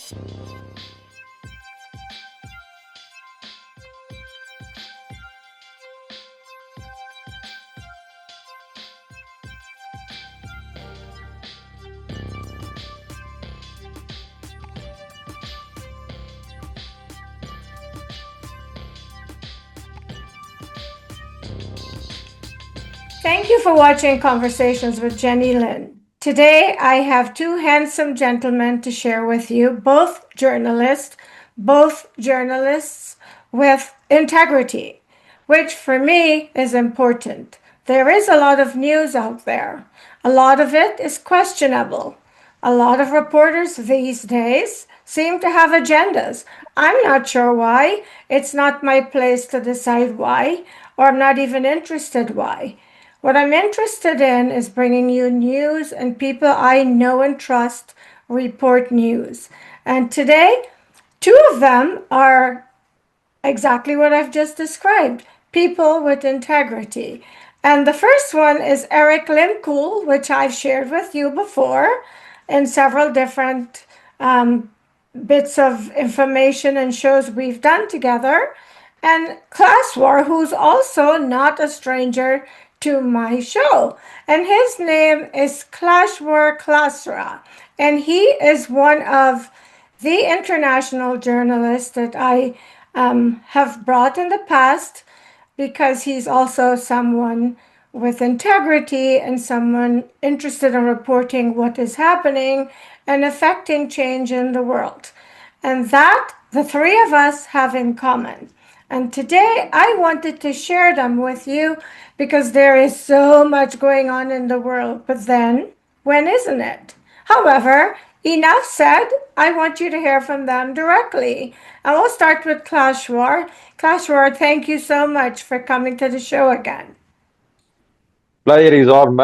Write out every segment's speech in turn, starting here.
Thank you for watching Conversations with Jennylyn. Today I have two handsome gentlemen to share with you, both journalists with integrity, which for me is important. There is a lot of news out there. A lot of it is questionable. A lot of reporters these days seem to have agendas. I'm not sure why. It's not my place to decide why, or I'm not even interested why. What I'm interested in is bringing you news, and people I know and trust report news. And today, two of them are exactly what I've just described, people with integrity. And the first one is Erik Lehmkuhle, which I've shared with you before in several different bits of information and shows we've done together. And Kaswar, who's also not a stranger to my show. And his name is Klasra. And he is one of the international journalists that I have brought in the past, because he's also someone with integrity and someone interested in reporting what is happening and affecting change in the world. And that the three of us have in common. And today I wanted to share them with you because there is so much going on in the world. But then, when isn't it? However, enough said, I want you to hear from them directly. And we'll start with Klasra. Klasra, thank you so much for coming to the show again. Pleasure is on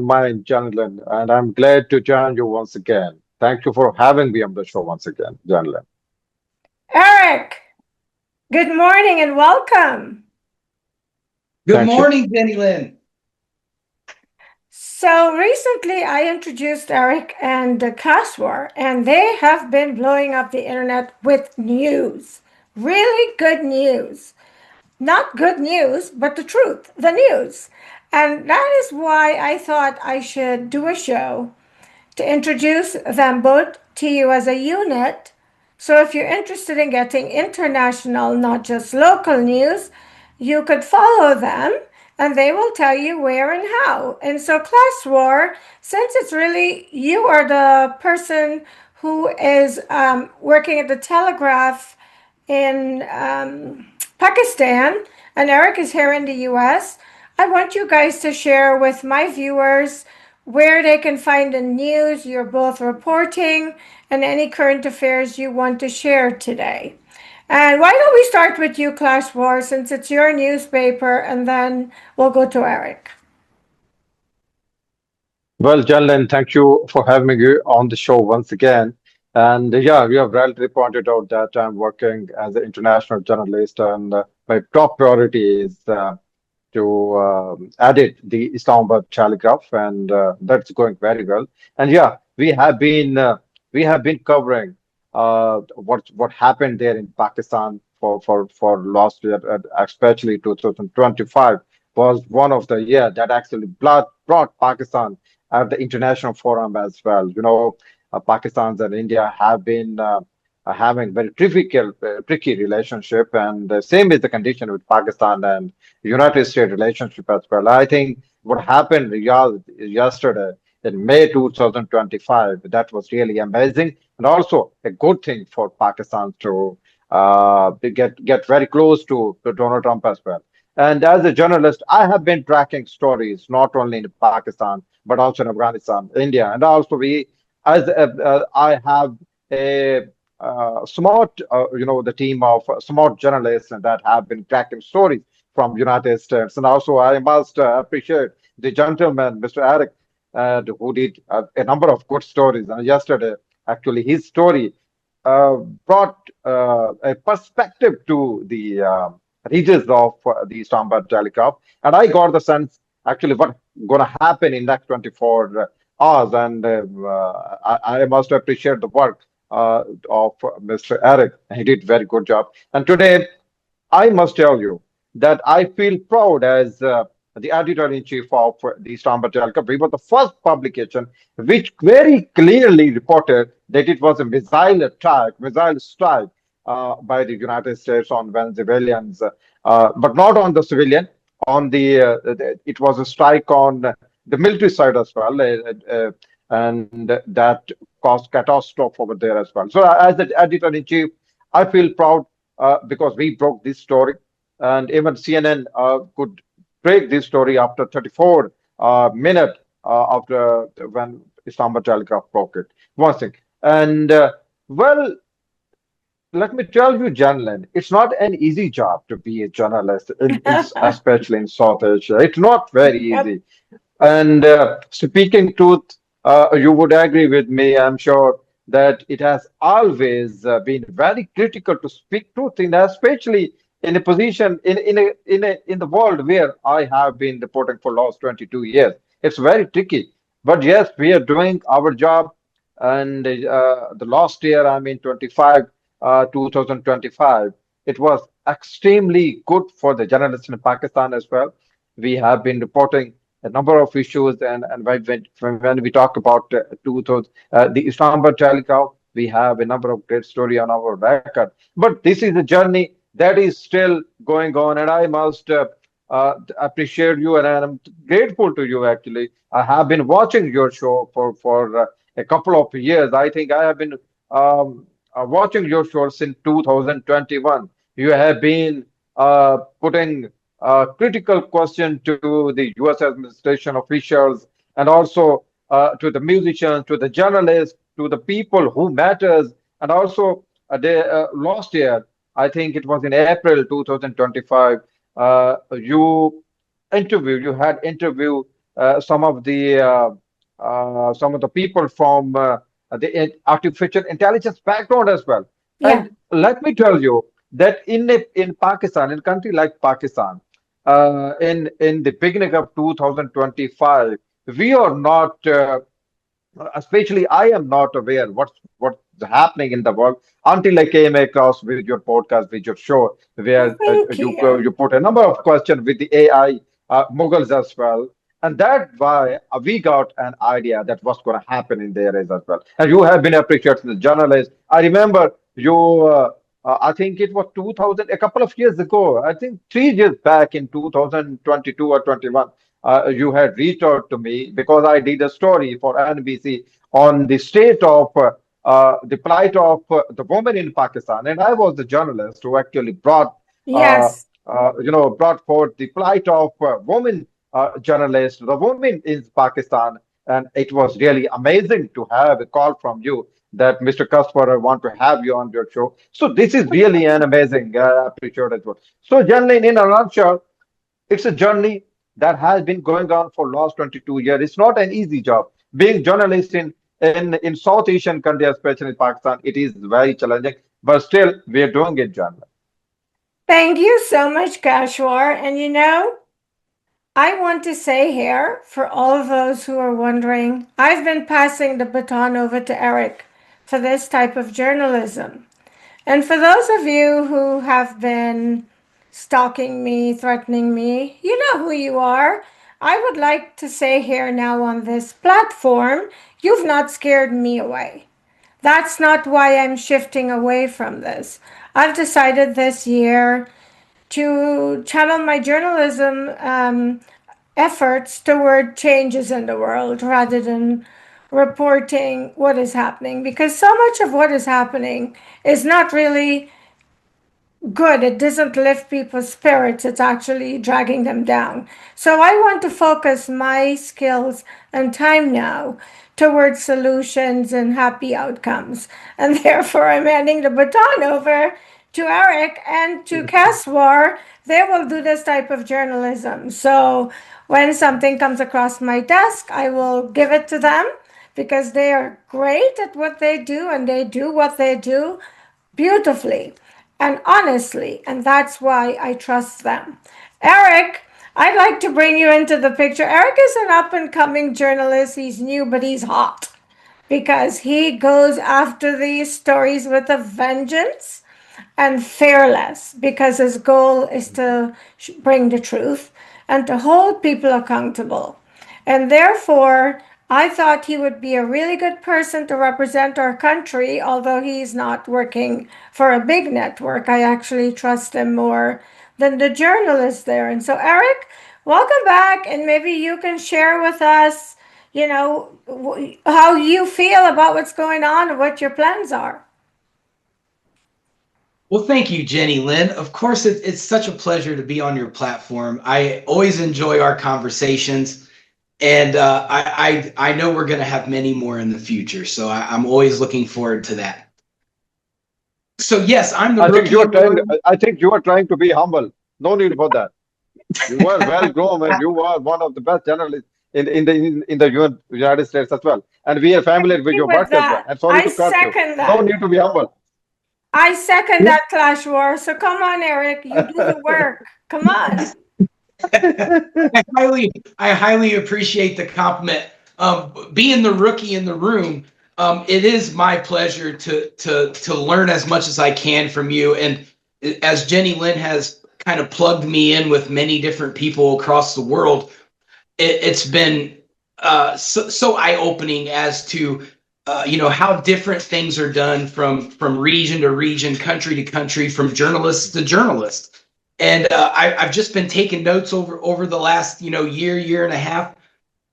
mine, Jennylyn, and I'm glad to join you once again. Thank you for having me on the show once again, Jennylyn. Erik, good morning and welcome. Good Thank you. morning, Jennylyn. So recently I introduced Erik and Kaswar, and they have been blowing up the internet with news. Really good news. Not good news, but the truth, the news. And that is why I thought I should do a show to introduce them both to you as a unit. So if you're interested in getting international, not just local news, you could follow them and they will tell you where and how. And so, Klaswar, since it's really you are the person who is working at the Telegraph in Pakistan, and Erik is here in the US, I want you guys to share with my viewers where they can find the news you're both reporting and any current affairs you want to share today. And why don't we start with you, Klaswar, since it's your newspaper, and then we'll go to Erik. Well, Jennylyn, thank you for having me on the show once again. And yeah, you have rightly pointed out that I'm working as an international journalist, and my top priority is to edit the Islamabad Telegraph, and that's going very well. And yeah, we have been covering what happened there in Pakistan for last year, especially 2025 was one of the year that actually brought Pakistan at the international forum as well. Pakistan and India have been having very tricky relationship, and the same is the condition with Pakistan and United States relationship as well. I think what happened yesterday in May 2025, that was really amazing and also a good thing for Pakistan to get very close to Donald Trump as well. And as a journalist, I have been tracking stories not only in Pakistan but also in Afghanistan, India, and also I have a smart, the team of smart journalists that have been tracking stories from United States. And also, I must appreciate the gentleman, Mr. Erik, who did a number of good stories. And yesterday, actually, his story brought a perspective to the readers of the Islamabad Telegraph. And I got the sense, actually, what going to happen in next 24 hours. And I must appreciate the work of Mr. Eric. He did very good job. And today, I must tell you that I feel proud as the editor-in-chief of the Istanbul Telegraph. We were the first publication which very clearly reported that it was a missile attack, missile strike by the United States on Venezuelans, but not on the civilian. On it was a strike on the military side as well, and that caused catastrophe over there as well. So, as the editor-in-chief, I feel proud because we broke this story, and even CNN could break this story after 34 minutes after when Istanbul Telegraph broke it. One thing, and well, let me tell you, Jennylyn, it's not an easy job to be a journalist, especially in South Asia. It's not very Yep. easy. And speaking truth, you would agree with me, I'm sure, that it has always been very critical to speak truth, especially in a position in the world where I have been reporting for last 22 years. It's very tricky. But yes, we are doing our job. And the last year, I mean 2025, it was extremely good for the journalists in Pakistan as well. We have been reporting a number of issues, and when we talk about the Istanbul Telegraph, we have a number of great story on our record. But this is a journey that is still going on, and I must appreciate you, and I'm grateful to you. Actually, I have been watching your show for a couple of years. I think I have been watching your show since 2021. You have been putting critical question to the U.S. administration officials, and also to the musicians, to the journalists, to the people who matters, and also last year, I think it was in April 2025, you had interviewed some of the people from the artificial intelligence background as well. Yeah. And let me tell you that in Pakistan, in a country like Pakistan, in the beginning of 2025, we are not, especially I am not aware what's happening in the world until I came across with your podcast, with your show, where Thank you. you put a number of questions with the AI Mughals as well. And that's why we got an idea that what's going to happen in the areas as well. And you have been appreciated as a journalist. I remember you. I think it was 2000, a couple of years ago. I think 3 years back in 2022 or 21, you had reached out to me because I did a story for NBC on the state of the plight of the women in Pakistan, and I was the journalist who actually uh, Yes. brought forth the plight of women journalists, the women in Pakistan, and it was really amazing to have a call from you that Mr. Kaswar, I want to have you on your show. So this is really an amazing, appreciate it. So, generally, in a nutshell, it's a journey that has been going on for last 22 years. It's not an easy job. Being journalist in South Asian countries, especially Pakistan, it is very challenging. But still, we are doing it, John. Thank you so much, Kashwar. And I want to say here, for all of those who are wondering, I've been passing the baton over to Erik for this type of journalism. And for those of you who have been stalking me, threatening me, you know who you are. I would like to say here now on this platform, you've not scared me away. That's not why I'm shifting away from this. I've decided this year to channel my journalism efforts toward changes in the world rather than reporting what is happening, because so much of what is happening is not really good. It doesn't lift people's spirits, it's actually dragging them down. So I want to focus my skills and time now towards solutions and happy outcomes. And therefore, I'm handing the baton over to Erik and to Kaswar. They will do this type of journalism. So when something comes across my desk, I will give it to them because they are great at what they do and they do what they do beautifully and honestly, and that's why I trust them. Erik, I'd like to bring you into the picture. Erik is an up and coming journalist. He's new, but he's hot because he goes after these stories with a vengeance and fearless, because his goal is to bring the truth and to hold people accountable. And therefore, I thought he would be a really good person to represent our country, although he's not working for a big network. I actually trust him more than the journalists there. And so, Erik, welcome back, and maybe you can share with us, how you feel about what's going on and what your plans are. Well, thank you, Jennylyn. Of course, it's such a pleasure to be on your platform. I always enjoy our conversations, and I know we're going to have many more in the future. So I'm always looking forward to that. So yes, I'm the I think rookie. you are trying. I think you are trying to be humble. No need for that. You were well grown, and you are one of the best journalists in the United States as well. And we are familiar with your With work as well. that, And sorry I to cut you. second No that. need to be humble. I second that, Klasra. So come on, Erik, you do the work. Come on. I highly appreciate the compliment. Being the rookie in the room, it is my pleasure to learn as much as I can from you. And as Jennylyn has kind of plugged me in with many different people across the world, it's been so eye-opening as to how different things are done from region to region, country to country, from journalist to journalist. And I've just been taking notes over the last year and a half,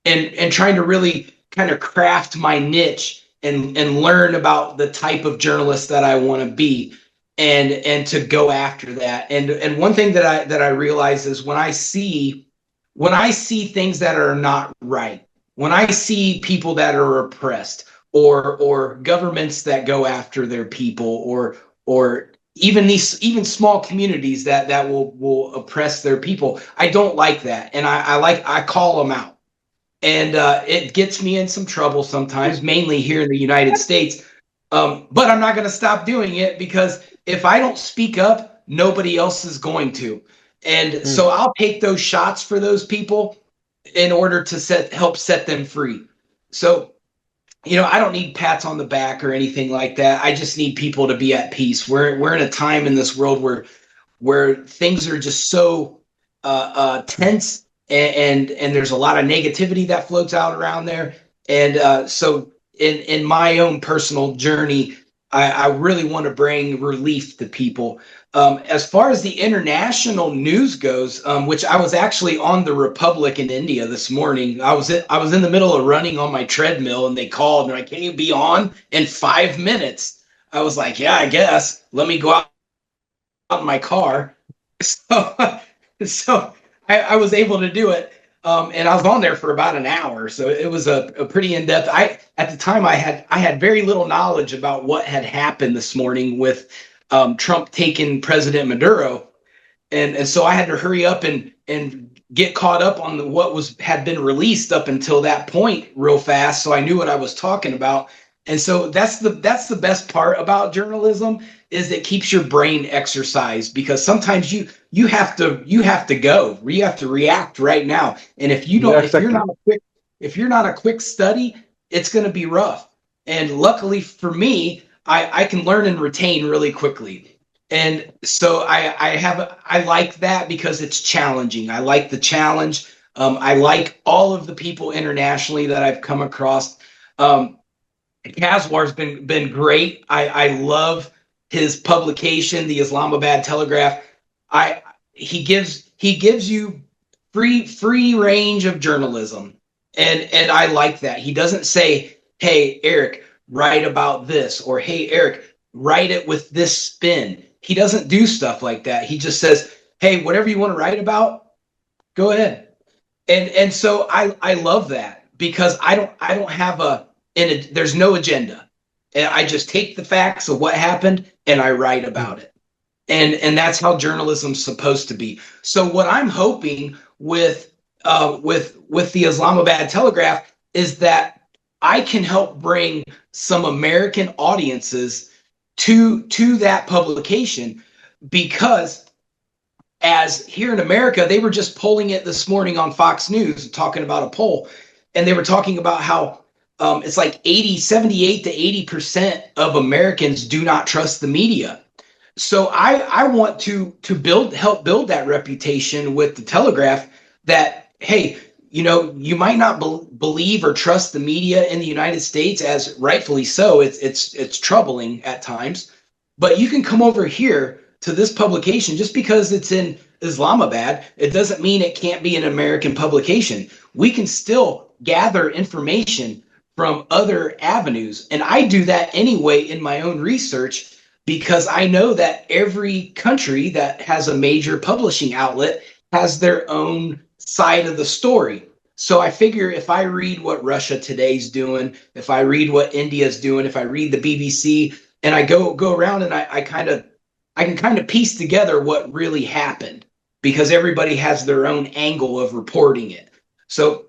and trying to really kind of craft my niche and learn about the type of journalist that I want to be, and to go after that. And one thing that I realize is when I see things that are not right, when I see people that are oppressed, or governments that go after their people, or even small communities that will oppress their people, I don't like that, and I call them out, and it gets me in some trouble sometimes, mainly here in the United States. But I'm not going to stop doing it, because if I don't speak up, nobody else is going to. And so I'll take those shots for those people in order to help set them free. So, I don't need pats on the back or anything like that. I just need people to be at peace. We're in a time in this world where things are just so tense, and there's a lot of negativity that floats out around there. And so in my own personal journey, I really want to bring relief to people. As far as the international news goes, which I was actually on the Republic in India this morning. I was in the middle of running on my treadmill, and they called, and they're like, "Can you be on in 5 minutes?" I was like, "Yeah, I guess. Let me go out in my car." So I was able to do it. And I was on there for about an hour, so it was a pretty in-depth. At the time, I had very little knowledge about what had happened this morning with Trump taking President Maduro, and so I had to hurry up and get caught up on what had been released up until that point real fast, so I knew what I was talking about. And so that's the best part about journalism, is it keeps your brain exercised, because sometimes you have to go, you have to react right now. And if you don't, Yeah, exactly. if you're not a quick study, it's going to be rough. And luckily for me, I can learn and retain really quickly. And so I like that, because it's challenging. I like the challenge. I like all of the people internationally that I've come across. Kaswar's been great. I love his publication, the Islamabad Telegraph. He gives you free range of journalism, and I like that. He doesn't say, "Hey, Erik, write about this," or, "Hey, Erik, write it with this spin." He doesn't do stuff like that. He just says, "Hey, whatever you want to write about, go ahead." And so I love that, because I don't have there's no agenda. And I just take the facts of what happened and I write about it. And that's how journalism's supposed to be. So what I'm hoping with the Islamabad Telegraph is that I can help bring some American audiences to that publication, because as here in America, they were just polling it this morning on Fox News, talking about a poll, and they were talking about how it's like 78 to 80% of Americans do not trust the media. So I want to help build that reputation with the Telegraph that, hey, you might not believe or trust the media in the United States, as rightfully so. It's troubling at times, but you can come over here to this publication. Just because it's in Islamabad, it doesn't mean it can't be an American publication. We can still gather information from other avenues, and I do that anyway in my own research, because I know that every country that has a major publishing outlet has their own side of the story. So I figure if I read what Russia Today's doing, if I read what India's doing, if I read the BBC, and I go around and I can kind of piece together what really happened, because everybody has their own angle of reporting it. So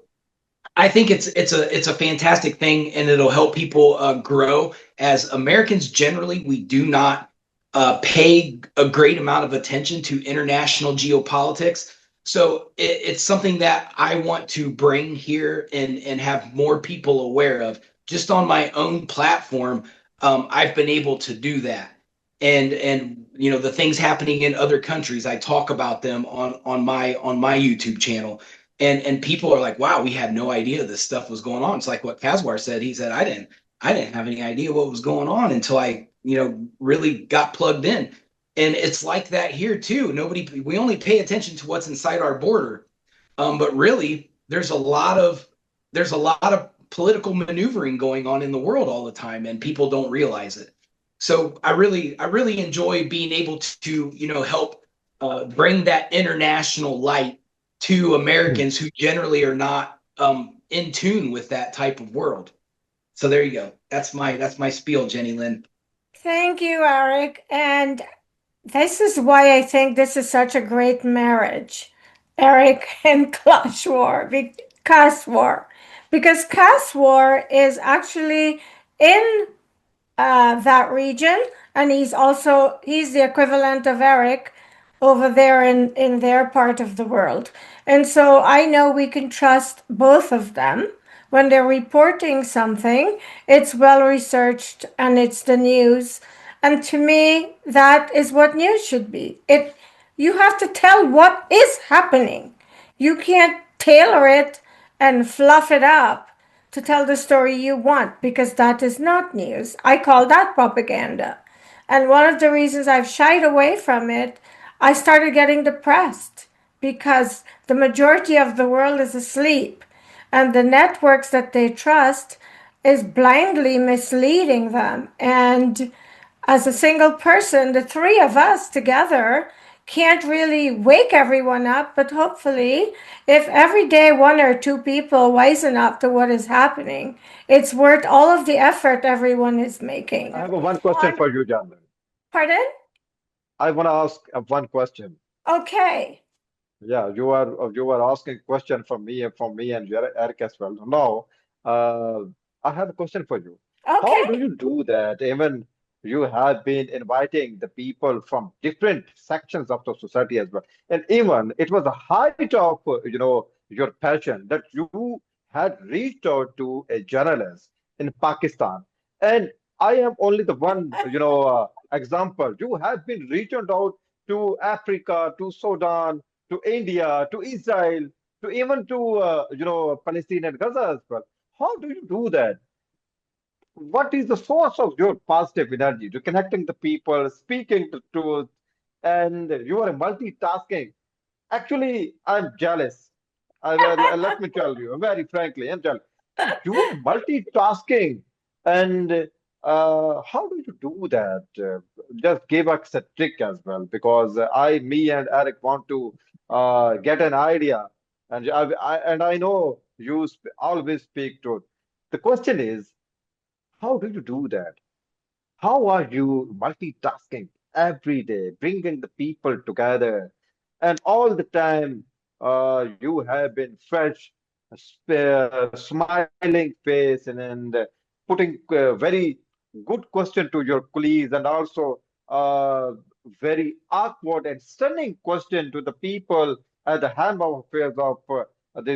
I think it's a fantastic thing, and it'll help people grow. As Americans generally, we do not pay a great amount of attention to international geopolitics. So it's something that I want to bring here and have more people aware of. Just on my own platform, I've been able to do that. And the things happening in other countries, I talk about them on my YouTube channel. And people are like, wow, we had no idea this stuff was going on. It's like what Kaswar said. He said, I didn't have any idea what was going on until I, really got plugged in. And it's like that here too. We only pay attention to what's inside our border. But really there's a lot of political maneuvering going on in the world all the time, and people don't realize it. So I really enjoy being able to, help bring that international light to Americans who generally are not in tune with that type of world. So there you go. That's my spiel, Jennylyn. Thank you, Erik. And this is why I think this is such a great marriage, Erik and Kaswar, because Kaswar is actually in that region, and he's the equivalent of Erik over there in their part of the world. And so I know we can trust both of them. When they're reporting something, it's well researched and it's the news. And to me, that is what news should be. You have to tell what is happening. You can't tailor it and fluff it up to tell the story you want, because that is not news. I call that propaganda. And one of the reasons I've shied away from it, I started getting depressed because the majority of the world is asleep, and the networks that they trust is blindly misleading them. And as a single person, the three of us together can't really wake everyone up, but hopefully, if every day one or two people wisen up to what is happening, it's worth all of the effort everyone is making. I have one question for you, John. Pardon? I want to ask one question. Okay. Yeah, you are asking question from me and Erik as well. Now, I have a question for you. How do Okay. you do that? Even you have been inviting the people from different sections of the society as well, and even it was the height of your passion that you had reached out to a journalist in Pakistan, and I am only the one example. You have been reached out to Africa, to Sudan, to India, to Israel, to even to Palestine and Gaza as well. How do you do that? What is the source of your positive energy to connecting the people, speaking the truth, and you are multitasking? Actually, I'm jealous. Let me tell you very frankly, I'm jealous. You are multitasking, and how do you do that? Just give us a trick as well, because me and Erik want to get an idea, and I know you always speak truth. The question is, how do you do that? How are you multitasking every day, bringing the people together, and all the time you have been fresh, smiling face, and putting very good question to your colleagues, and also very awkward and stunning question to the people at the handball affairs of the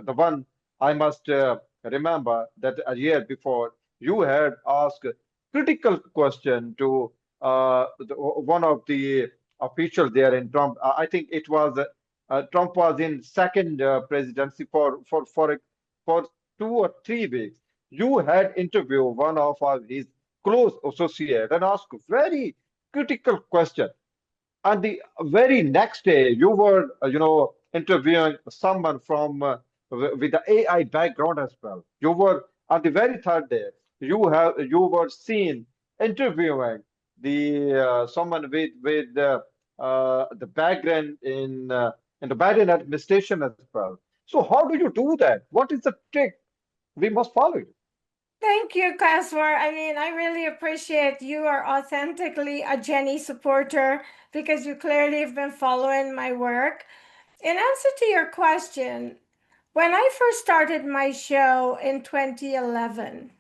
the one I must. remember that a year before you had asked a critical question to one of the officials there in Trump. I think it was Trump was in second presidency for 2 or 3 weeks. You had interviewed one of his close associate and asked very critical question. And the very next day, you were, interviewing someone from with the AI background as well. You were on the very third day. You were seen interviewing the someone with the background in the Biden administration as well. So how do you do that? What is the trick we must follow? Thank you, Kaswar. I mean, I really appreciate you are authentically a Jenny supporter because you clearly have been following my work. In answer to your question, when I first started my show in 2011,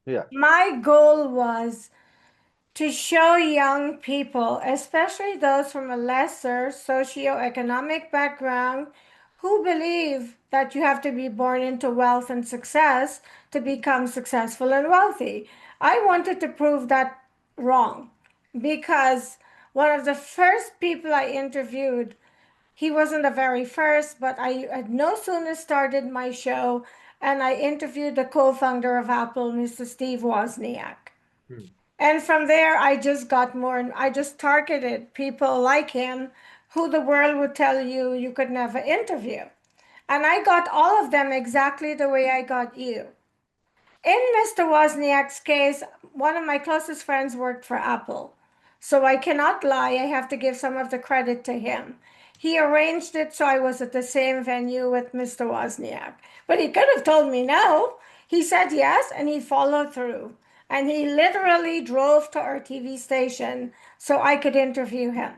Yeah. my goal was to show young people, especially those from a lesser socioeconomic background, who believe that you have to be born into wealth and success to become successful and wealthy. I wanted to prove that wrong because one of the first people I interviewed, he wasn't the very first, but I had no sooner started my show and I interviewed the co founder of Apple, Mr. Steve Wozniak. Hmm. And from there, I just got more, and I just targeted people like him who the world would tell you you could never interview. And I got all of them exactly the way I got you. In Mr. Wozniak's case, one of my closest friends worked for Apple. So I cannot lie, I have to give some of the credit to him. He arranged it so I was at the same venue with Mr. Wozniak. But he could have told me no. He said yes, and he followed through. And he literally drove to our TV station so I could interview him.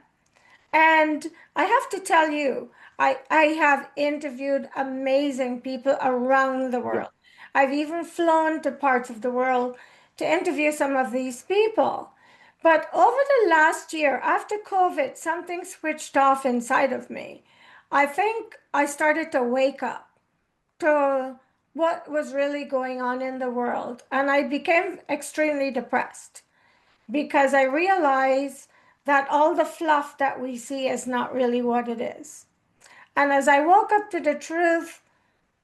And I have to tell you, I have interviewed amazing people around the Yeah. world. I've even flown to parts of the world to interview some of these people. But over the last year, after COVID, something switched off inside of me. I think I started to wake up to what was really going on in the world. And I became extremely depressed because I realize that all the fluff that we see is not really what it is. And as I woke up to the truth,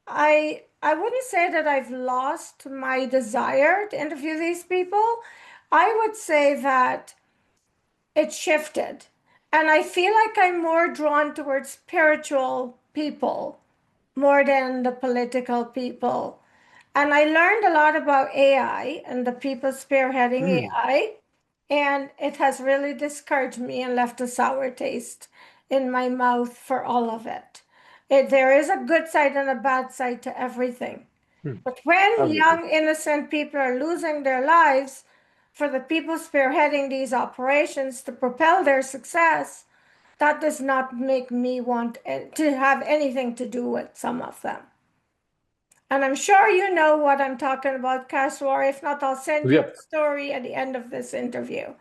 I wouldn't say that I've lost my desire to interview these people. I would say that it shifted. And I feel like I'm more drawn towards spiritual people more than the political people. And I learned a lot about AI and the people spearheading Hmm. AI. And it has really discouraged me and left a sour taste in my mouth for all of it. There is a good side and a bad side to everything. Hmm. But when Everything. young, innocent people are losing their lives for the people spearheading these operations to propel their success, that does not make me want to have anything to do with some of them. And I'm sure you know what I'm talking about, Kaswar. If not, I'll send you a Yep. story at the end of this interview.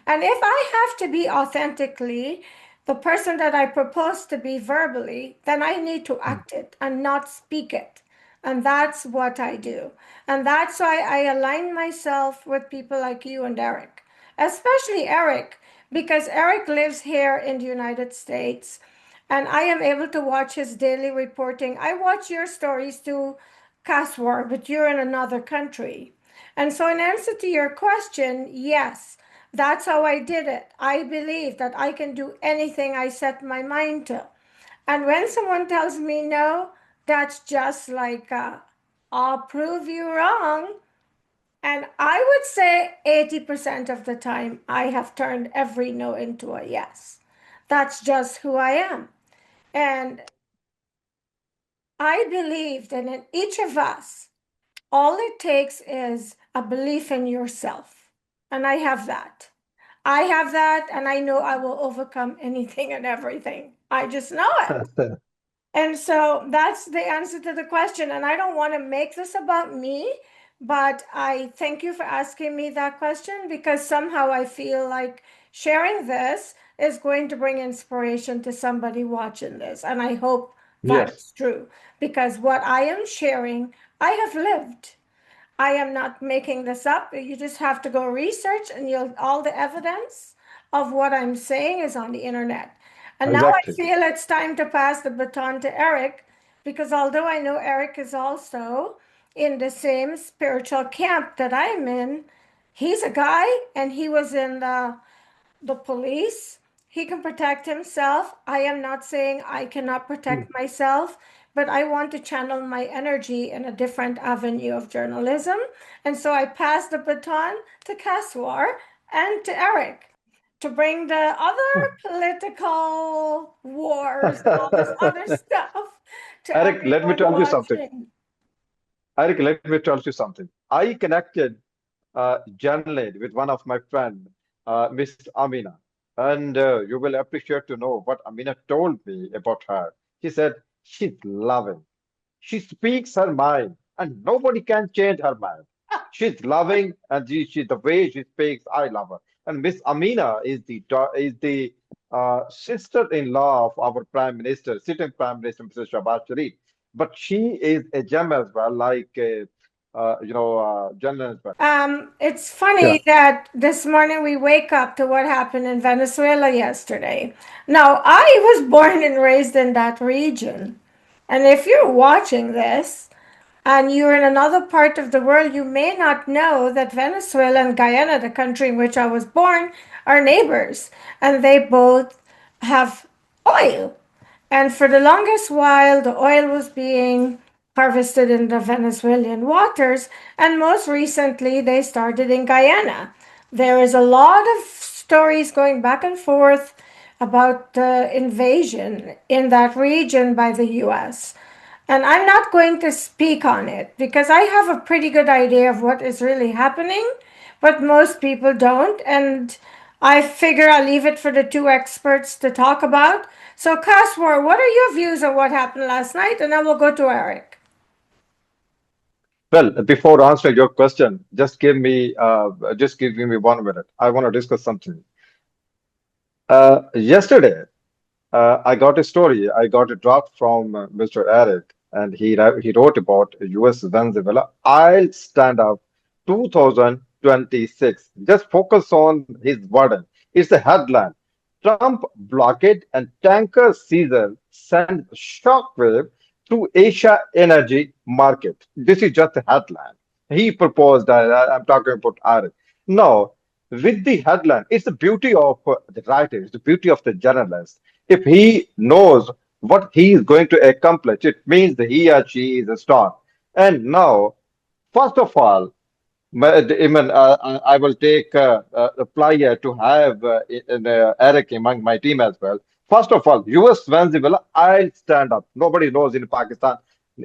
And if I have to be authentically the person that I propose to be verbally, then I need to Hmm. act it and not speak it. And that's what I do. And that's why I align myself with people like you and Erik, especially Erik, because Erik lives here in the United States and I am able to watch his daily reporting. I watch your stories too, Kaswar, but you're in another country. And so, in answer to your question, yes, that's how I did it. I believe that I can do anything I set my mind to. And when someone tells me no, that's just like, I'll prove you wrong. And I would say 80% of the time, I have turned every no into a yes. That's just who I am. And I believe that in each of us, all it takes is a belief in yourself. And I have that. I have that, and I know I will overcome anything and everything. I just know it. And so that's the answer to the question. And I don't want to make this about me, but I thank you for asking me that question because somehow I feel like sharing this is going to bring inspiration to somebody watching this. And I hope That Yes, is true. Because what I am sharing, I have lived. I am not making this up. You just have to go research, and you'll all the evidence of what I'm saying is on the internet. And now I exactly. feel it's time to pass the baton to Erik, because although I know Erik is also in the same spiritual camp that I'm in, he's a guy and he was in the police. He can protect himself. I am not saying I cannot protect myself, but I want to channel my energy in a different avenue of journalism. And so I pass the baton to Kaswar and to Erik to bring the other political wars and all this other stuff to Eric, let me everyone tell you something. watching. Eric, let me tell you something. I connected Jennylyn with one of my friend, Miss Amina, and you will appreciate to know what Amina told me about her. She said she's loving. She speaks her mind, and nobody can change her mind. She's loving, and the way she speaks, I love her. And Miss Amina is the sister-in-law of our Prime Minister, sitting Prime Minister, Mr. Shahbaz Sharif. But she is a gem as well, like Jennylyn as well. It's funny Yeah. that this morning we wake up to what happened in Venezuela yesterday. Now, I was born and raised in that region. And if you're watching this and you're in another part of the world, you may not know that Venezuela and Guyana, the country in which I was born, are neighbors. And they both have oil. And for the longest while, the oil was being harvested in the Venezuelan waters, and most recently, they started in Guyana. There is a lot of stories going back and forth about the invasion in that region by the US. And I'm not going to speak on it because I have a pretty good idea of what is really happening, but most people don't. And I figure I'll leave it for the two experts to talk about. So, Kaswar, what are your views on what happened last night? And then we'll go to Erik. Well, before answering your question, just give me 1 minute. I want to discuss something. Yesterday, I got a story. I got a draft from Mr. Erik, and he wrote about U.S. Venezuela. I'll stand up 2026. Just focus on his wording. It's a headline. Trump blockade and tanker season send shockwave through Asia energy market. This is just a headline. He proposed. I'm talking about Erik. Now, with the headline, it's the beauty of the writer. It's the beauty of the journalist. If he knows what he is going to accomplish, it means that he or she is a star. And now, first of all, even I will take a player to have Eric among my team as well. First of all, US Venezuela, I'll stand up. Nobody knows in Pakistan,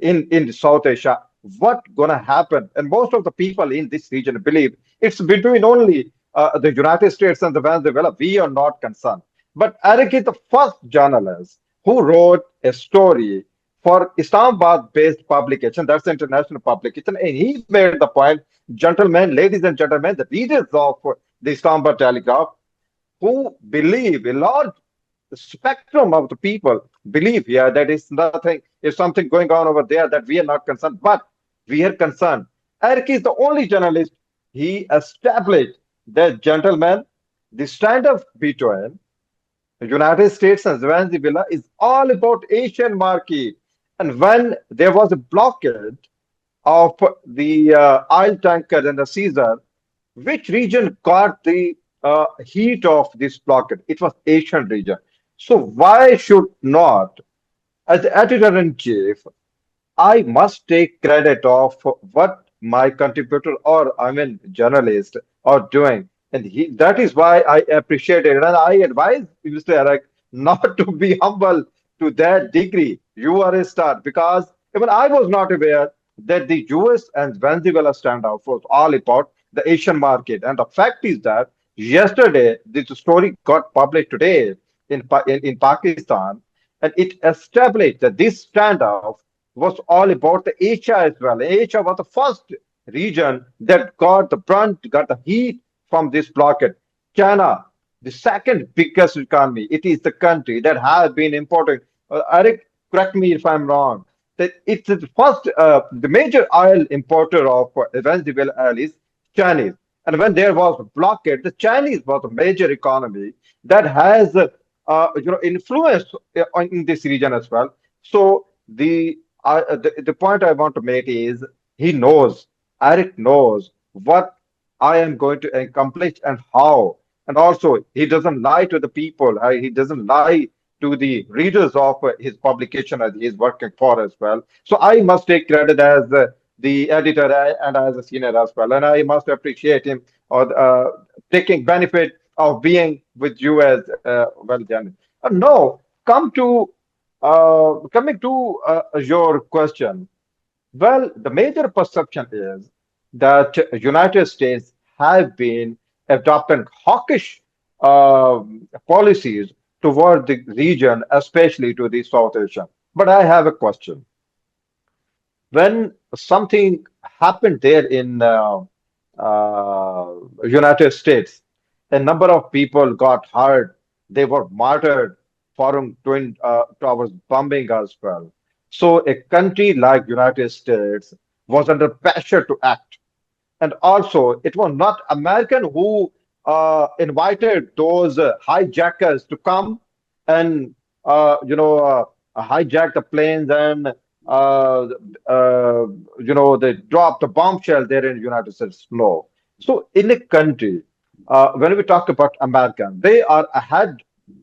in South Asia, what gonna happen. And most of the people in this region believe it's between only the United States and the Venezuela. We are not concerned. But Eric is the first journalist who wrote a story for Islamabad-based publication, that's the international publication, and he made the point, gentlemen, ladies and gentlemen, the readers of the Islamabad Telegraph, who believe a large spectrum of the people believe here that is nothing, is something going on over there that we are not concerned, but we are concerned. Eric is the only journalist. He established that, gentlemen, the stand-up between the United States and Venezuela is all about Asian market. And when there was a blockade of the oil tanker and the Caesar, which region got the heat of this blockade? It was Asian region. So why should not, as the editor-in-chief, I must take credit of what my contributor or I mean journalist are doing. And that is why I appreciate it. And I advise Mr. Eric not to be humble to that degree. You are a star because even I was not aware that the US and Venezuela standoff was all about the Asian market. And the fact is that yesterday, this story got published today in Pakistan, and it established that this standoff was all about the Asia as well. Asia was the first region that got the brunt, got the heat from this blockade. China, the second biggest economy, it is the country that has been importing. Eric, correct me if I'm wrong, that it's the first, the major oil importer of Venezuela oil is Chinese. And when there was a blockade, the Chinese was a major economy that has, influence in this region as well. So the point I want to make is he knows, Eric knows what I am going to accomplish and how. And also, he doesn't lie to the people. He doesn't lie to the readers of his publication as he is working for as well. So I must take credit as the editor and as a senior as well. And I must appreciate him or taking benefit of being with you as well, Jan. No, coming to your question. Well, the major perception is that United States have been adopting hawkish policies toward the region, especially to the South Asia. But I have a question. When something happened there in United States, a number of people got hurt. They were martyred following twin towers bombing as well. So a country like United States was under pressure to act. And also, it was not American who invited those hijackers to come and hijack the planes and uh, they dropped a bombshell there in the United States. No. So in a country, when we talk about American, they are ahead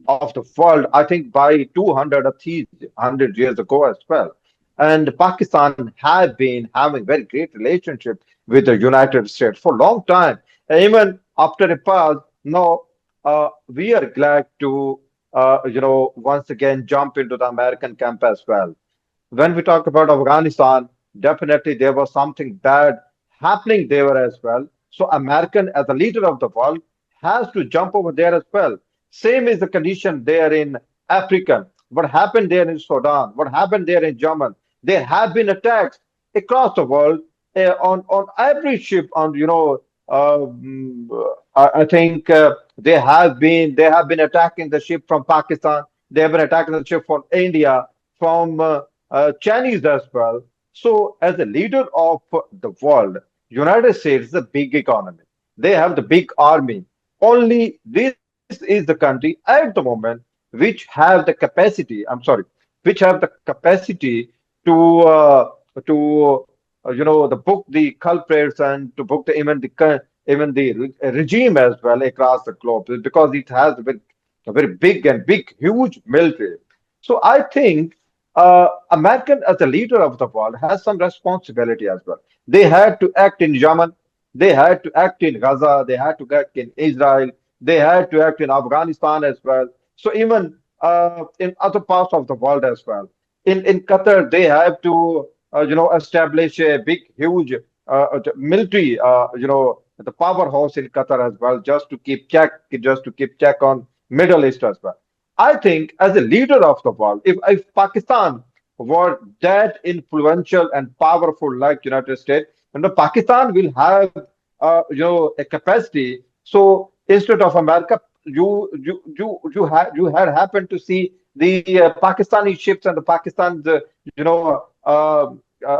of the world. I think by 200 or 300 years ago as well. And Pakistan have been having very great relationship with the United States for a long time. And even after a pause, now we are glad to, once again jump into the American camp as well. When we talk about Afghanistan, definitely there was something bad happening there as well. So American, as a leader of the world, has to jump over there as well. Same is the condition there in Africa. What happened there in Sudan? What happened there in Yemen? There have been attacks across the world on every ship. On I think they have been attacking the ship from Pakistan. They have been attacking the ship from India, from Chinese as well. So, as a leader of the world, United States is a big economy. They have the big army. Only this is the country at the moment which have the capacity. I'm sorry, which have the capacity to the book the culprits and to book even the regime as well across the globe because it has a very big, huge military. So I think American as a leader of the world has some responsibility as well. They had to act in Yemen, they had to act in Gaza, they had to act in Israel, they had to act in Afghanistan as well. So even in other parts of the world as well. In Qatar, they have to establish a big, huge military, the powerhouse in Qatar as well, just to keep check on Middle East as well. I think as a leader of the world, if Pakistan were that influential and powerful like United States, and the Pakistan will have a capacity. So instead of America, you had happened to see the Pakistani ships and the Pakistan's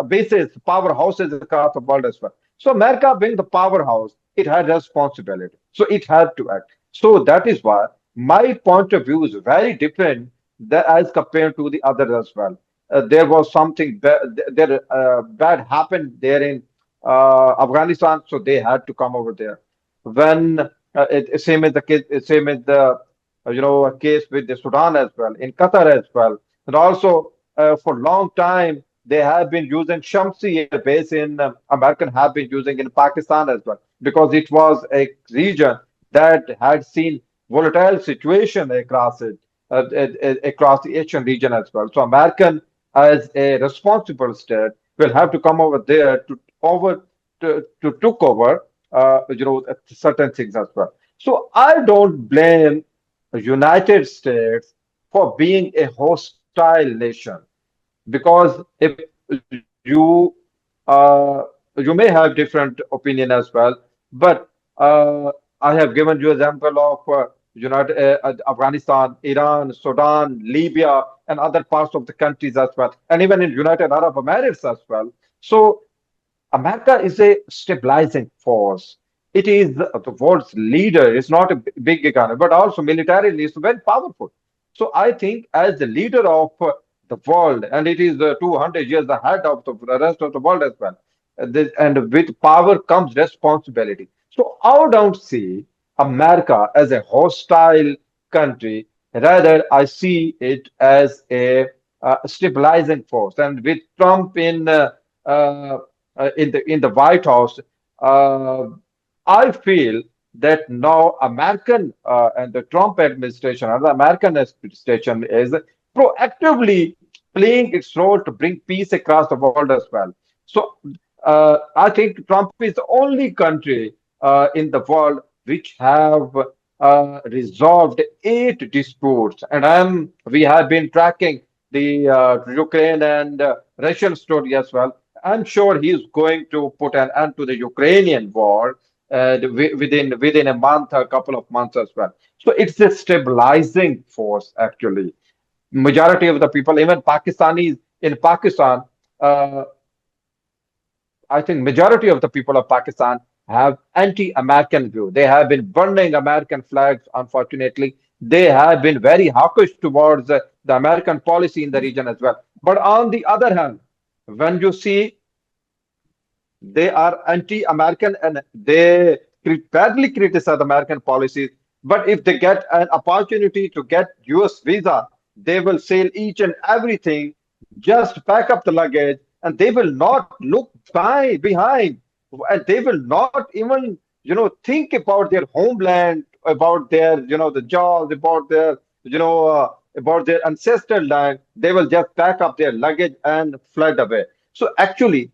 bases, powerhouses across the world as well. So America being the powerhouse, it had responsibility. So it had to act. So that is why my point of view is very different as compared to the others as well. There was something bad happened there in Afghanistan, so they had to come over there. When same as the case, same as the case with the Sudan as well, in Qatar as well, and also for a long time they have been using Shamsi air base in American have been using in Pakistan as well because it was a region that had seen volatile situation across it across the Asian region as well. So American as a responsible state will have to come over there to took over certain things as well. So I don't blame the United States for being a hostile nation because if you you may have different opinion as well, but I have given you example of Afghanistan, Iran, Sudan, Libya, and other parts of the countries as well, and even in United Arab Emirates as well. So America is a stabilizing force. It is the world's leader. It's not a big economy, but also militarily it's very powerful. So I think as the leader of the world, and it is 200 years ahead of the rest of the world as well. And with power comes responsibility. So I don't see America as a hostile country. Rather, I see it as a stabilizing force. And with Trump uh, in the White House, uh, I feel that now American and the Trump administration and the American administration is proactively playing its role to bring peace across the world as well. So I think Trump is the only country in the world which have resolved 8 disputes, and we have been tracking the Ukraine and Russian story as well. I'm sure he's going to put an end to the Ukrainian war within a month, a couple of months as well. So it's a stabilizing force actually. Majority of the people, even Pakistanis in Pakistan, uh, I think majority of the people of Pakistan have anti-American view. They have been burning American flags. Unfortunately, they have been very hawkish towards the American policy in the region as well. But on the other hand, when you see they are anti-American and they badly criticize American policies. But if they get an opportunity to get US visa, they will sell each and everything, just pack up the luggage, and they will not look behind, and they will not even think about their homeland, about their the jobs, about their about their ancestral land. They will just pack up their luggage and flood away. So actually,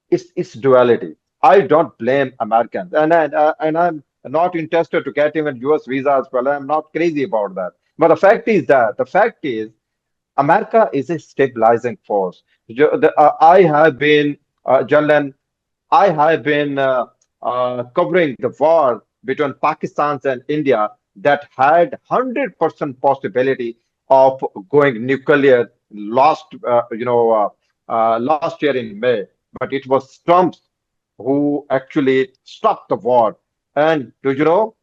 it's duality. I don't blame Americans, and I'm not interested to get even US visa as well. I'm not crazy about that. But the fact is America is a stabilizing force. I have been, Jalen, I have been covering the war between Pakistan and India that had 100% possibility of going nuclear last year in May. But it was Trump who actually stopped the war. And do you know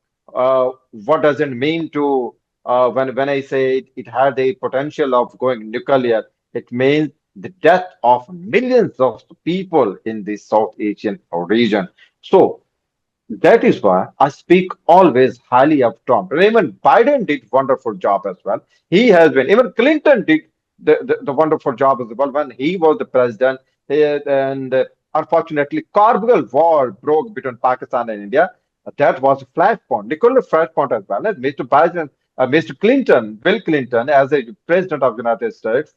what does it mean to when I say it had a potential of going nuclear? It means the death of millions of people in the South Asian region. So that is why I speak always highly of Trump. And even Biden did wonderful job as well. He has been, even Clinton did the wonderful job as well when he was the president. And unfortunately, Kargil war broke between Pakistan and India. That was a flashpoint. They call it a flashpoint as well. And Mr. Biden, Mr. Clinton, Bill Clinton, as a president of the United States,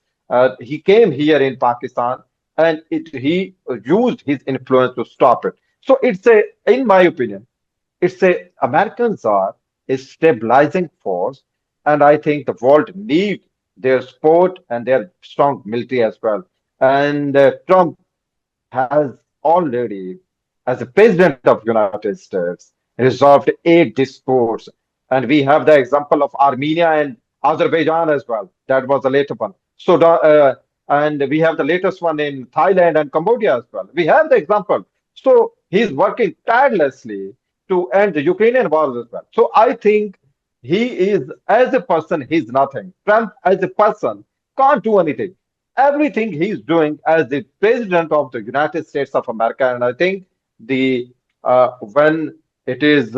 he came here in Pakistan and he used his influence to stop it. So in my opinion, Americans are a stabilizing force, and I think the world need their support and their strong military as well. And Trump has already, as a president of United States, resolved 8 disputes, and we have the example of Armenia and Azerbaijan as well. That was the later one. So, and we have the latest one in Thailand and Cambodia as well. We have the example. So he's working tirelessly to end the Ukrainian war as well. So I think he is, as a person, he's nothing. Trump, as a person, can't do anything. Everything he's doing as the president of the United States of America, and I think the when it is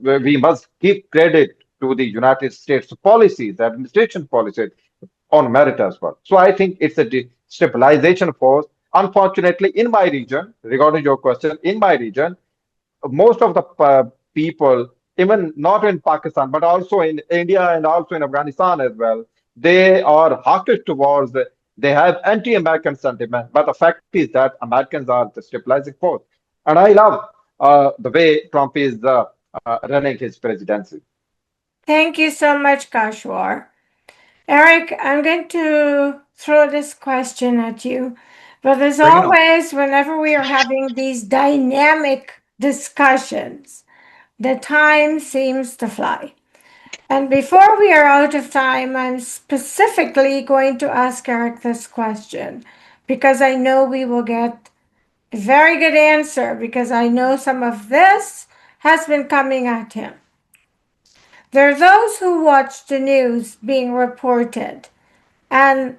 we must give credit to the United States policies, the administration policies on merit as well. So I think it's a stabilization force. Unfortunately, in my region, regarding your question, in my region, most of the people, even not in Pakistan, but also in India and also in Afghanistan as well, they are hawkish towards, they have anti-American sentiment. But the fact is that Americans are the stabilizing force. And I love the way Trump is running his presidency. Thank you so much, Kaswar. Erik, I'm going to throw this question at you. But as Bring it on. always, whenever we are having these dynamic discussions, The time seems to fly. And before we are out of time, I'm specifically going to ask Erik this question because I know we will get a very good answer because I know some of this has been coming at him. There are those who watch the news being reported, and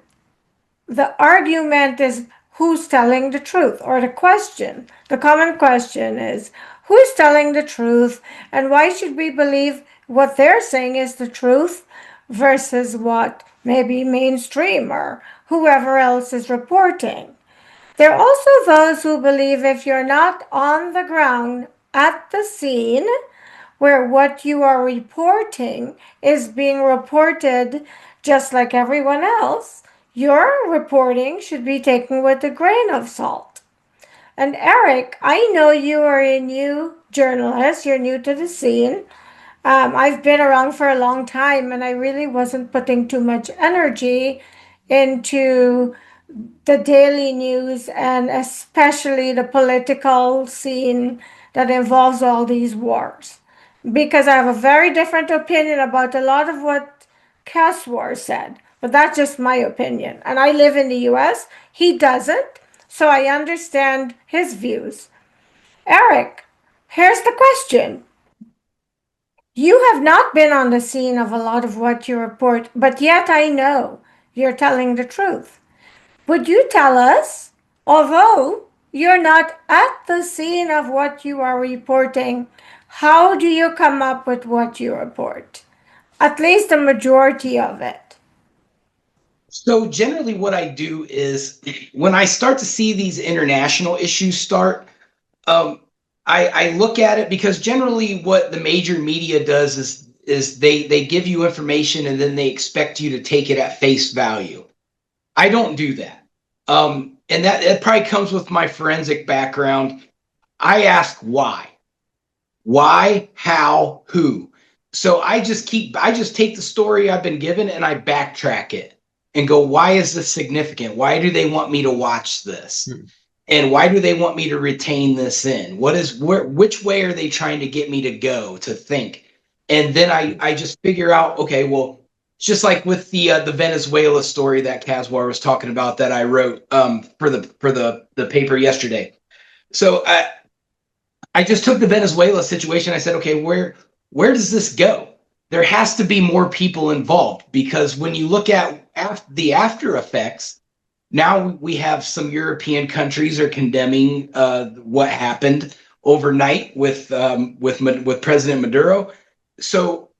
the argument is who's telling the truth, or the common question is who's telling the truth, and why should we believe what they're saying is the truth versus what maybe mainstream or whoever else is reporting. There are also those who believe if you're not on the ground at the scene where what you are reporting is being reported just like everyone else, your reporting should be taken with a grain of salt. And Erik, I know you are a new journalist, you're new to the scene. I've been around for a long time and I really wasn't putting too much energy into the daily news and especially the political scene that involves all these wars. Because I have a very different opinion about a lot of what Kaswar said. But that's just my opinion. And I live in the US. He doesn't. So I understand his views. Erik, here's the question. You have not been on the scene of a lot of what you report, but yet I know you're telling the truth. Would you tell us, although you're not at the scene of what you are reporting, how do you come up with what you report? At least the majority of it. So generally what I do is when I start to see these international issues start, I look at it because generally what the major media does is they give you information and then they expect you to take it at face value. I don't do that. And that probably comes with my forensic background. I ask why. Why, how, who. So I just take the story I've been given and I backtrack it and go, why is this significant? Why do they want me to watch this? And why do they want me to retain this in? Which way are they trying to get me to go, to think? And then I just figure out, okay, well, it's just like with the Venezuela story that Kaswar was talking about that I wrote for the paper yesterday. So I just took the Venezuela situation. I said, okay, where does this go? There has to be more people involved because when you look at the after effects, now we have some European countries are condemning what happened overnight with President Maduro. So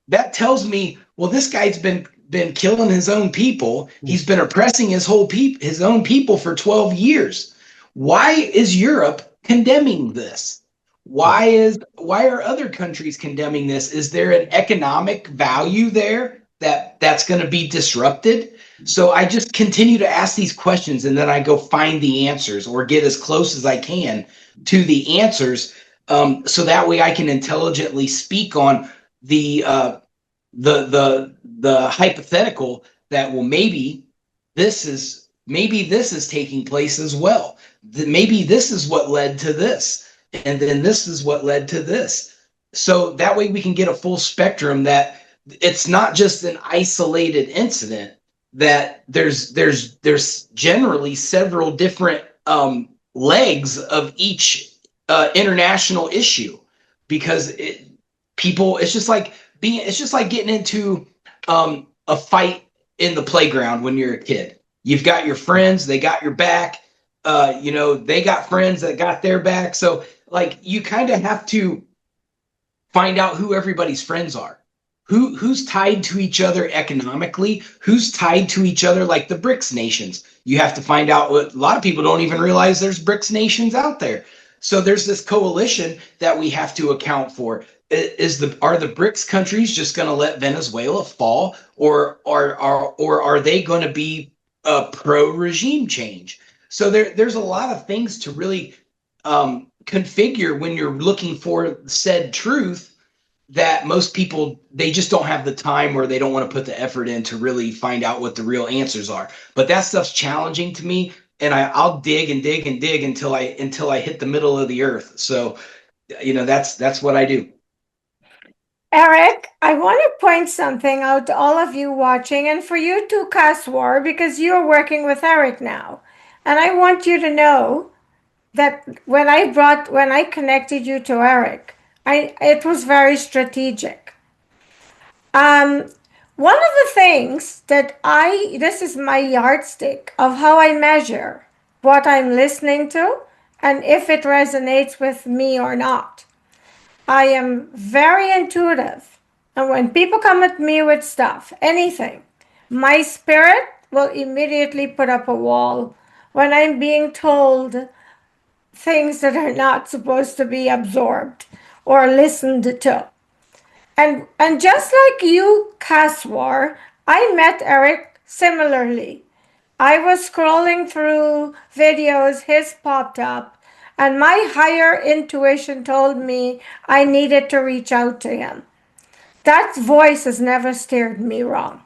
that tells me, well, this guy's been killing his own people. He's been oppressing his own people for 12 years. Why is Europe condemning this? Why are other countries condemning this? Is there an economic value there that's going to be disrupted? So I just continue to ask these questions and then I go find the answers or get as close as I can to the answers, so that way I can intelligently speak on the hypothetical that, well, maybe this is taking place as well. Maybe this is what led to this, and then this is what led to this. So that way we can get a full spectrum, that it's not just an isolated incident, that there's generally several different legs of each international issue, because it's just like getting into a fight in the playground when you're a kid. You've got your friends, they got your back, they got friends that got their back. So like you kind of have to find out who everybody's friends are. Who's tied to each other economically, who's tied to each other, like the BRICS nations. You have to find out what a lot of people don't even realize there's BRICS nations out there. So there's this coalition that we have to account for. Are the BRICS countries just going to let Venezuela fall, or are they going to be a pro regime change? So there's a lot of things to really configure when you're looking for said truth, that most people, they just don't have the time, or they don't want to put the effort in to really find out what the real answers are. But that stuff's challenging to me, and I'll dig and dig and dig until I hit the middle of the earth. So that's what I do. Erik, I want to point something out to all of you watching and for you too, Kaswar, because you're working with Erik now. And I want you to know that when I connected you to Erik, it was very strategic. Um, One of the things that this is my yardstick of how I measure what I'm listening to and if it resonates with me or not. I am very intuitive. And when people come at me with stuff, anything, my spirit will immediately put up a wall when I'm being told things that are not supposed to be absorbed or listened to. And just like you, Kaswar, I met Erik similarly. I was scrolling through videos, his popped up, and my higher intuition told me I needed to reach out to him. That voice has never steered me wrong.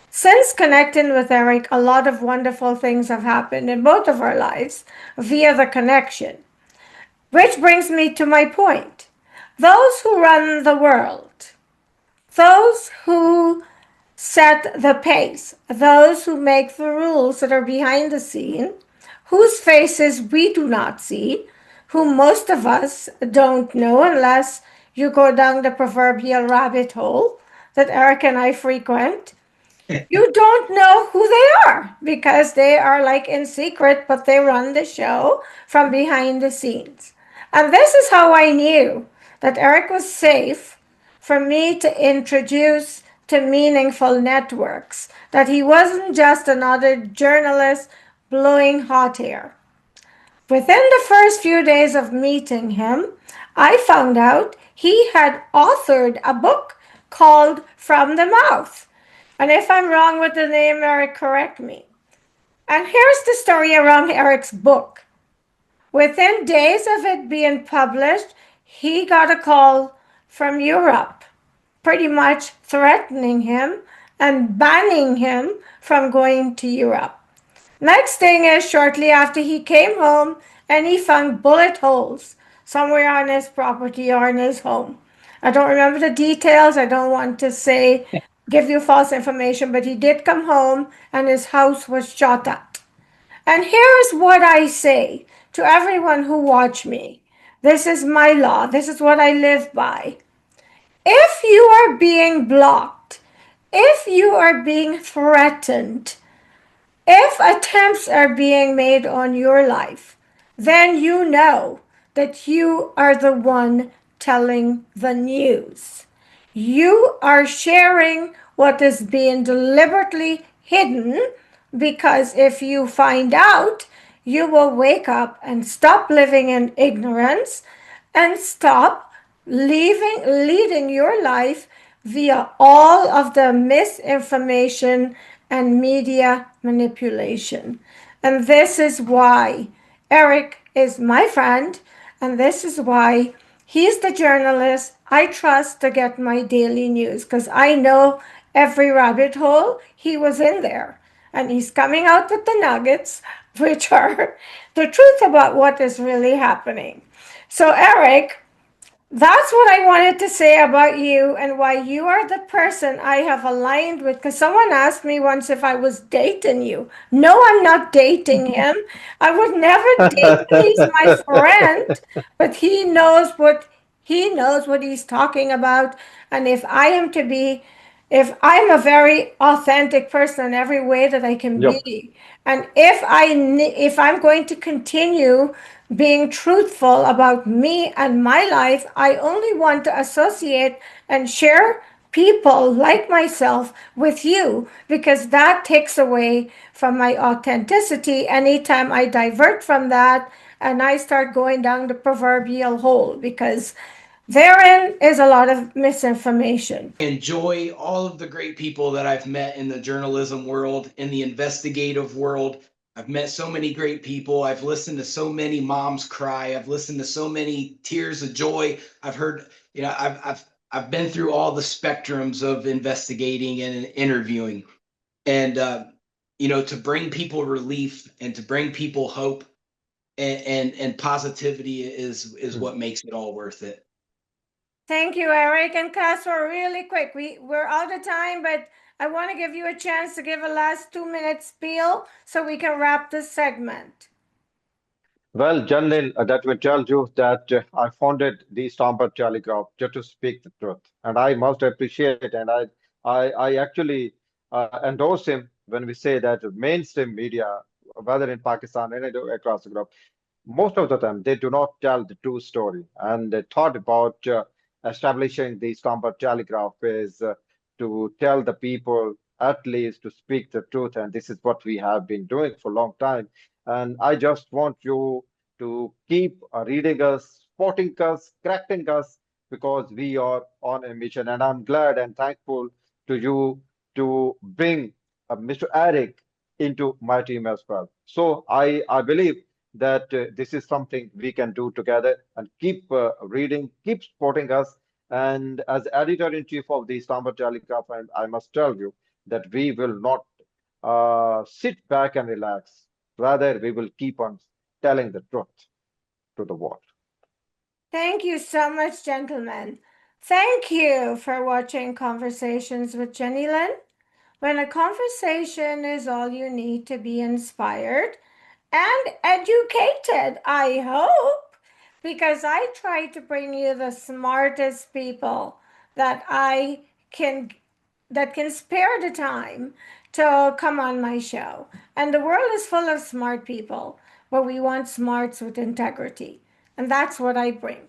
Since connecting with Erik, a lot of wonderful things have happened in both of our lives via the connection. Which brings me to my point. Those who run the world, those who set the pace, those who make the rules that are behind the scene, whose faces we do not see, who most of us don't know unless you go down the proverbial rabbit hole that Erik and I frequent. You don't know who they are because they are like in secret, but they run the show from behind the scenes. And this is how I knew that Erik was safe for me to introduce to meaningful networks, that he wasn't just another journalist blowing hot air. Within the first few days of meeting him, I found out he had authored a book called From the Mouth. And if I'm wrong with the name, Erik, correct me. And here's the story around Erik's book. Within days of it being published, he got a call from Europe, pretty much threatening him and banning him from going to Europe. Next thing is, shortly after he came home and he found bullet holes somewhere on his property or in his home. I don't remember the details. I don't want to give you false information, but he did come home and his house was shot at. And here's what I say to everyone who watch me. This is my law. This is what I live by. If you are being blocked, if you are being threatened, if attempts are being made on your life, then you know that you are the one telling the news. You are sharing what is being deliberately hidden because if you find out, you will wake up and stop living in ignorance and stop leading your life via all of the misinformation and media manipulation. And this is why Erik is my friend, and this is why he's the journalist I trust to get my daily news, because I know every rabbit hole he was in there. And he's coming out with the nuggets, which are the truth about what is really happening. So, Erik, that's what I wanted to say about you and why you are the person I have aligned with. Because someone asked me once if I was dating you. No, I'm not dating him. I would never date him. He's my friend, but he knows what he's talking about. And if I'm a very authentic person in every way that I can Yep. be, and if I'm going to continue being truthful about me and my life, I only want to associate and share people like myself with you because that takes away from my authenticity anytime I divert from that and I start going down the proverbial hole because therein is a lot of misinformation. Enjoy all of the great people that I've met in the journalism world, in the investigative world. I've met so many great people. I've listened to so many moms cry. I've listened to so many tears of joy. I've heard, I've been through all the spectrums of investigating and interviewing, and to bring people relief and to bring people hope and positivity is what makes it all worth it. Thank you, Erik and Kaswar. Really quick, we're out of time, but I want to give you a chance to give a last 2 minute spiel so we can wrap this segment. Well, Jennylyn, that will tell you that I founded the Stamper Telegraph just to speak the truth, and I must appreciate and I actually endorse him when we say that mainstream media, whether in Pakistan and across the globe, most of the time they do not tell the true story. And the thought about establishing the Stamper Telegraph is to tell the people at least to speak the truth, and this is what we have been doing for a long time. And I just want you to keep reading us, supporting us, correcting us, because we are on a mission. And I'm glad and thankful to you to bring Mr. Erik into my team as well. So I believe that this is something we can do together and keep reading, keep supporting us. And as editor in chief of the Istanbul Telegraph, I must tell you that we will not sit back and relax. Rather, we will keep on telling the truth to the world. Thank you so much, gentlemen. Thank you for watching Conversations with Jennylyn. When a conversation is all you need to be inspired and educated, I hope, because I try to bring you the smartest people that I can that can spare the time to come on my show. And the world is full of smart people, but we want smarts with integrity. And that's what I bring.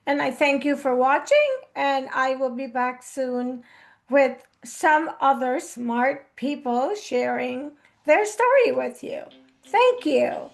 And I thank you for watching, and I will be back soon with some other smart people sharing their story with you. Thank you.